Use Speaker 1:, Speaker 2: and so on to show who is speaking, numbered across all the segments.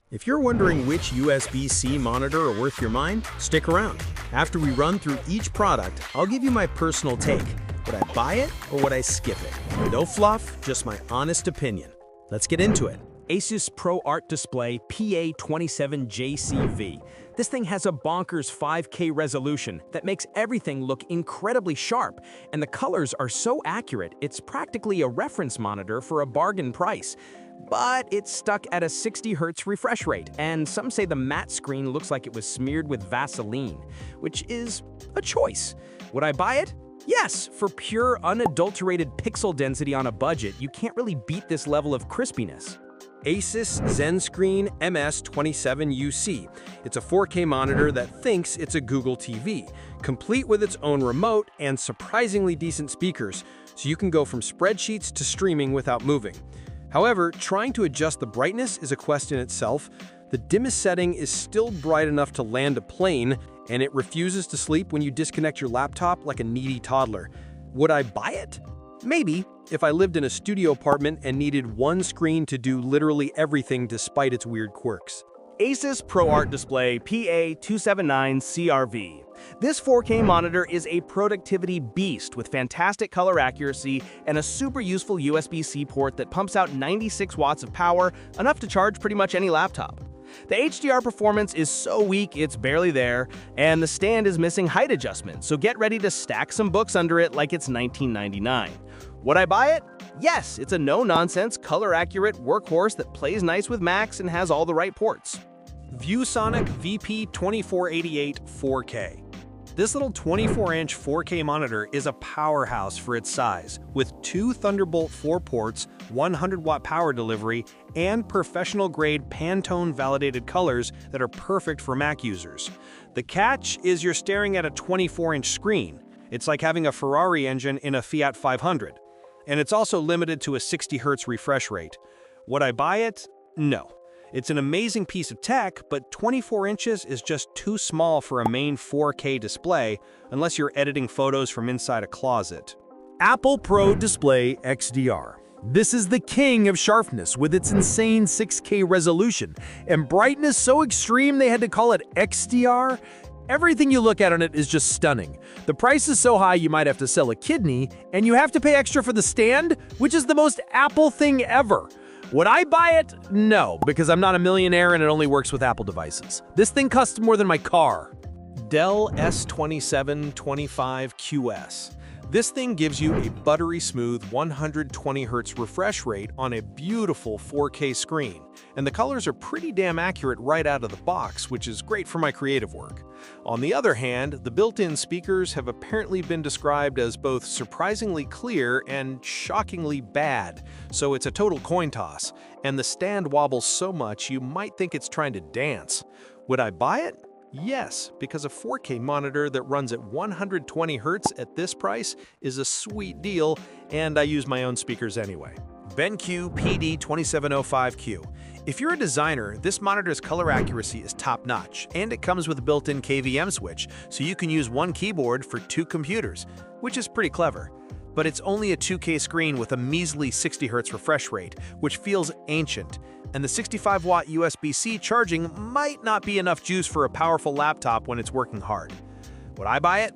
Speaker 1: If you're wondering which USB-C monitor are worth your mind, stick around. After we run through each product, I'll give you my personal take. Would I buy it or would I skip it? No fluff, just my honest opinion. Let's get into it.
Speaker 2: Asus ProArt Display PA27JCV. This thing has a bonkers 5K resolution that makes everything look incredibly sharp, and the colors are so accurate it's practically a reference monitor for a bargain price. But it's stuck at a 60 Hz refresh rate, and some say the matte screen looks like it was smeared with Vaseline, which is a choice. Would I buy it? Yes, for pure, unadulterated pixel density on a budget, you can't really beat this level of crispiness.
Speaker 1: Asus ZenScreen MS27UC. It's a 4K monitor that thinks it's a Google TV, complete with its own remote and surprisingly decent speakers, so you can go from spreadsheets to streaming without moving. However, trying to adjust the brightness is a quest in itself. The dimmest setting is still bright enough to land a plane, and it refuses to sleep when you disconnect your laptop like a needy toddler. Would I buy it? Maybe, if I lived in a studio apartment and needed one screen to do literally everything despite its weird quirks.
Speaker 2: Asus ProArt Display PA279CRV. This 4K monitor is a productivity beast with fantastic color accuracy and a super useful USB-C port that pumps out 96 watts of power, enough to charge pretty much any laptop. The HDR performance is so weak it's barely there, and the stand is missing height adjustment, so get ready to stack some books under it like it's 1999. Would I buy it? Yes, it's a no-nonsense, color-accurate workhorse that plays nice with Macs and has all the right ports.
Speaker 1: ViewSonic VP2488 4K. This little 24-inch 4K monitor is a powerhouse for its size, with 2 Thunderbolt 4 ports, 100-watt power delivery, and professional-grade Pantone-validated colors that are perfect for Mac users. The catch is you're staring at a 24-inch screen. It's like having a Ferrari engine in a Fiat 500. And it's also limited to a 60 Hz refresh rate. Would I buy it? No. It's an amazing piece of tech, but 24 inches is just too small for a main 4K display unless you're editing photos from inside a closet.
Speaker 3: Apple Pro Display XDR. This is the king of sharpness with its insane 6K resolution and brightness so extreme they had to call it XDR. Everything you look at on it is just stunning. The price is so high you might have to sell a kidney, and you have to pay extra for the stand, which is the most Apple thing ever. Would I buy it? No, because I'm not a millionaire and it only works with Apple devices. This thing costs more than my car.
Speaker 1: Dell S2725QS. This thing gives you a buttery smooth 120 Hz refresh rate on a beautiful 4K screen, and the colors are pretty damn accurate right out of the box, which is great for my creative work. On the other hand, the built-in speakers have apparently been described as both surprisingly clear and shockingly bad, so it's a total coin toss, and the stand wobbles so much you might think it's trying to dance. Would I buy it? Yes, because a 4K monitor that runs at 120 Hz at this price is a sweet deal, and I use my own speakers anyway. BenQ PD2705Q. If you're a designer, this monitor's color accuracy is top-notch, and it comes with a built-in KVM switch, so you can use one keyboard for 2 computers, which is pretty clever. But it's only a 2K screen with a measly 60 Hz refresh rate, which feels ancient, and the 65-watt USB-C charging might not be enough juice for a powerful laptop when it's working hard. Would I buy it?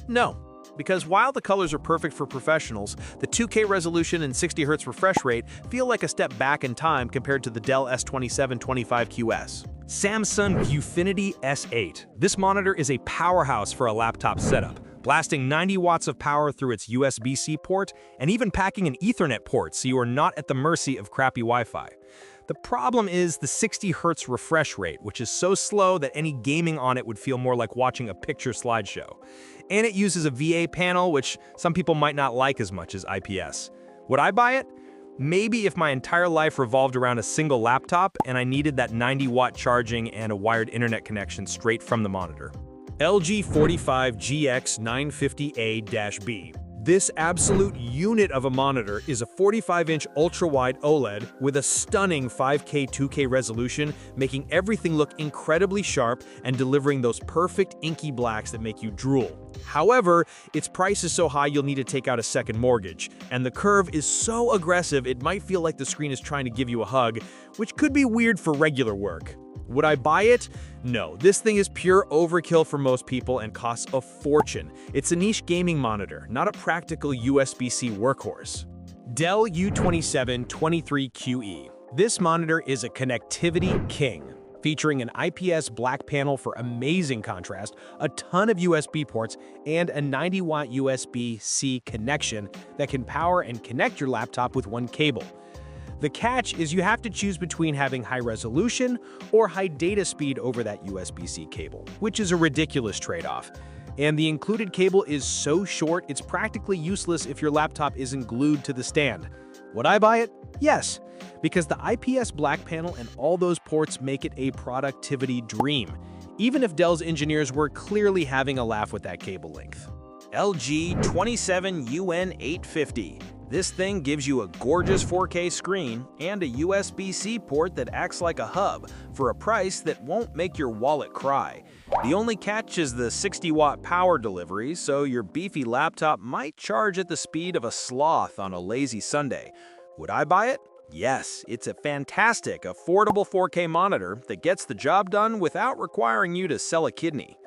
Speaker 1: No, because while the colors are perfect for professionals, the 2K resolution and 60 Hz refresh rate feel like a step back in time compared to the Dell S2725QS.
Speaker 2: Samsung Viewfinity S8. This monitor is a powerhouse for a laptop setup, blasting 90 watts of power through its USB-C port and even packing an Ethernet port so you are not at the mercy of crappy Wi-Fi. The problem is the 60 Hz refresh rate, which is so slow that any gaming on it would feel more like watching a picture slideshow. And it uses a VA panel, which some people might not like as much as IPS. Would I buy it? Maybe if my entire life revolved around a single laptop and I needed that 90-watt charging and a wired internet connection straight from the monitor.
Speaker 1: LG 45GX950A-B.
Speaker 2: This absolute unit of a monitor is a 45-inch ultra-wide OLED with a stunning 5K 2K resolution, making everything look incredibly sharp and delivering those perfect inky blacks that make you drool. However, its price is so high you'll need to take out a second mortgage, and the curve is so aggressive it might feel like the screen is trying to give you a hug, which could be weird for regular work. Would I buy it? No, this thing is pure overkill for most people and costs a fortune. It's a niche gaming monitor, not a practical USB-C workhorse. Dell U2723QE. This monitor is a connectivity king, featuring an IPS black panel for amazing contrast, a ton of USB ports, and a 90-watt USB-C connection that can power and connect your laptop with one cable. The catch is you have to choose between having high resolution or high data speed over that USB-C cable, which is a ridiculous trade-off. And the included cable is so short, it's practically useless if your laptop isn't glued to the stand. Would I buy it? Yes, because the IPS black panel and all those ports make it a productivity dream, even if Dell's engineers were clearly having a laugh with that cable length. LG 27UN850. This thing gives you a gorgeous 4K screen and a USB-C port that acts like a hub for a price that won't make your wallet cry. The only catch is the 60-watt power delivery, so your beefy laptop might charge at the speed of a sloth on a lazy Sunday. Would I buy it? Yes, it's a fantastic, affordable 4K monitor that gets the job done without requiring you to sell a kidney.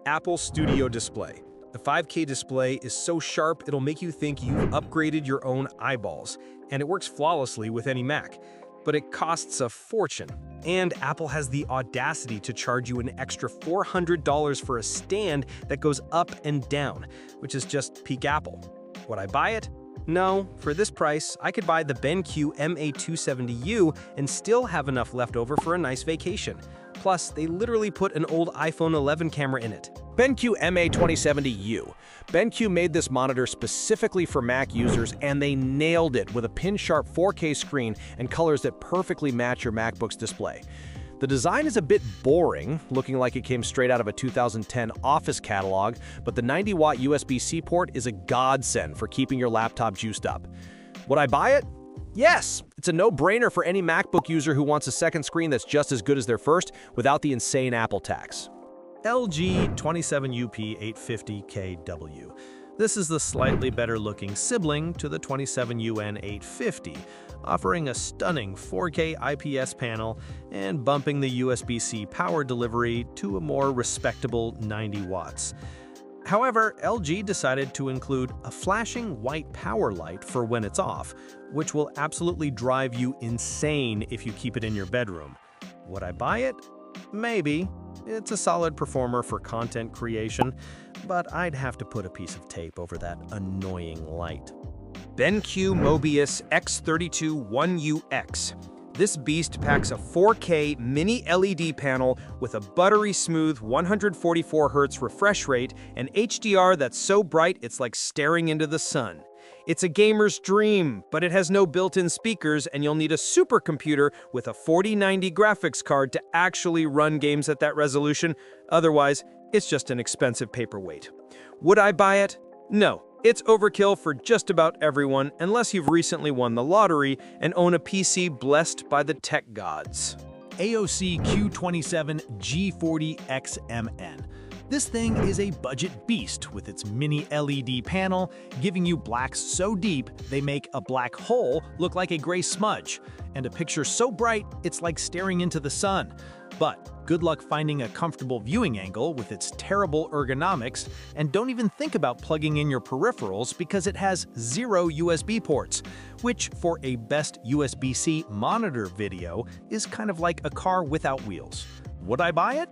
Speaker 2: Apple Studio Display. The 5K display is so sharp it'll make you think you've upgraded your own eyeballs, and it works flawlessly with any Mac. But it costs a fortune. And Apple has the audacity to charge you an extra $400 for a stand that goes up and down, which is just peak Apple. Would I buy it? No, for this price, I could buy the BenQ MA270U and still have enough left over for a nice vacation. Plus, they literally put an old iPhone 11 camera in it. BenQ MA270U. BenQ made this monitor specifically for Mac users, and they nailed it with a pin-sharp 4K screen and colors that perfectly match your MacBook's display. The design is a bit boring, looking like it came straight out of a 2010 Office catalog, but the 90-watt USB-C port is a godsend for keeping your laptop juiced up. Would I buy it? Yes! It's a no-brainer for any MacBook user who wants a second screen that's just as good as their first without the insane Apple tax. LG 27UP850KW. This is the slightly better-looking sibling to the 27UN850, offering a stunning 4K IPS panel and bumping the USB-C power delivery to a more respectable 90 watts. However, LG decided to include a flashing white power light for when it's off, which will absolutely drive you insane if you keep it in your bedroom. Would I buy it? Maybe. It's a solid performer for content creation, but I'd have to put a piece of tape over that annoying light. BenQ Mobius X32 1UX. This beast packs a 4K mini LED panel with a buttery smooth 144Hz refresh rate and HDR that's so bright it's like staring into the sun. It's a gamer's dream, but it has no built-in speakers, and you'll need a supercomputer with a 4090 graphics card to actually run games at that resolution. Otherwise, it's just an expensive paperweight. Would I buy it? No. It's overkill for just about everyone, unless you've recently won the lottery and own a PC blessed by the tech gods.
Speaker 3: AOC Q27 G40XMN. This thing is a budget beast with its mini LED panel, giving you blacks so deep they make a black hole look like a gray smudge, and a picture so bright it's like staring into the sun. But good luck finding a comfortable viewing angle with its terrible ergonomics, and don't even think about plugging in your peripherals because it has 0 USB ports, which for a best USB-C monitor video is kind of like a car without wheels. Would I buy it?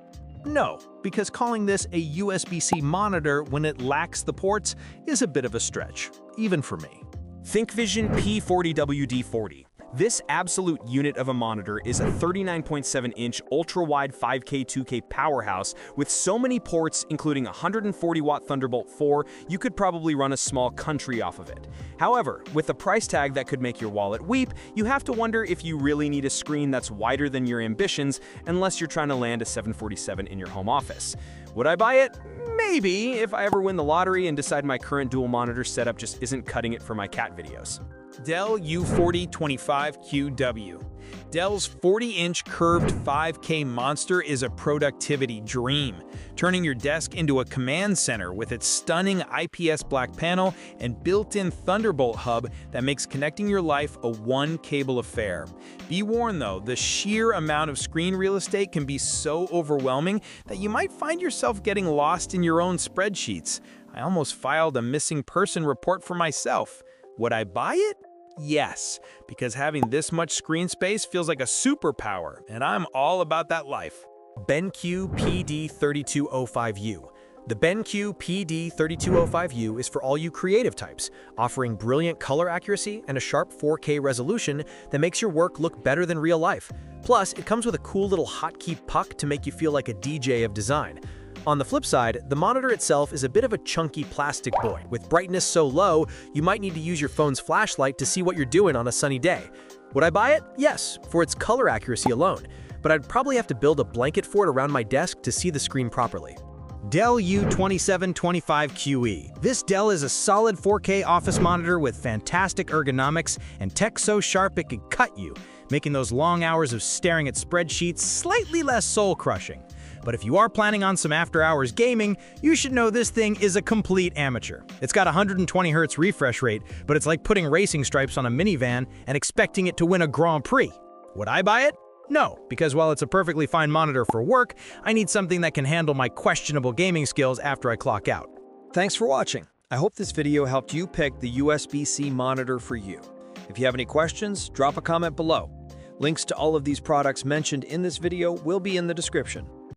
Speaker 3: No, because calling this a USB-C monitor when it lacks the ports is a bit of a stretch, even for me.
Speaker 2: ThinkVision P40WD40. This absolute unit of a monitor is a 39.7-inch ultra-wide 5K 2K powerhouse with so many ports, including a 140-watt Thunderbolt 4, you could probably run a small country off of it. However, with a price tag that could make your wallet weep, you have to wonder if you really need a screen that's wider than your ambitions, unless you're trying to land a 747 in your home office. Would I buy it? Maybe, if I ever win the lottery and decide my current dual monitor setup just isn't cutting it for my cat videos.
Speaker 1: Dell U4025QW. Dell's 40-inch curved 5K monster is a productivity dream, turning your desk into a command center with its stunning IPS black panel and built-in Thunderbolt hub that makes connecting your life a one-cable affair. Be warned though, the sheer amount of screen real estate can be so overwhelming that you might find yourself getting lost in your own spreadsheets. I almost filed a missing person report for myself. Would I buy it? Yes, because having this much screen space feels like a superpower, and I'm all about that life.
Speaker 3: BenQ PD3205U. The BenQ PD3205U is for all you creative types, offering brilliant color accuracy and a sharp 4K resolution that makes your work look better than real life. Plus, it comes with a cool little hotkey puck to make you feel like a DJ of design. On the flip side, the monitor itself is a bit of a chunky plastic boy. With brightness so low, you might need to use your phone's flashlight to see what you're doing on a sunny day. Would I buy it? Yes, for its color accuracy alone. But I'd probably have to build a blanket for it around my desk to see the screen properly.
Speaker 2: Dell U2725QE. This Dell is a solid 4K office monitor with fantastic ergonomics and tech so sharp it could cut you, making those long hours of staring at spreadsheets slightly less soul-crushing. But if you are planning on some after-hours gaming, you should know this thing is a complete amateur. It's got a 120 Hz refresh rate, but it's like putting racing stripes on a minivan and expecting it to win a Grand Prix. Would I buy it? No, because while it's a perfectly fine monitor for work, I need something that can handle my questionable gaming skills after I clock out.
Speaker 4: Thanks for watching. I hope this video helped you pick the USB-C monitor for you. If you have any questions, drop a comment below. Links to all of these products mentioned in this video will be in the description.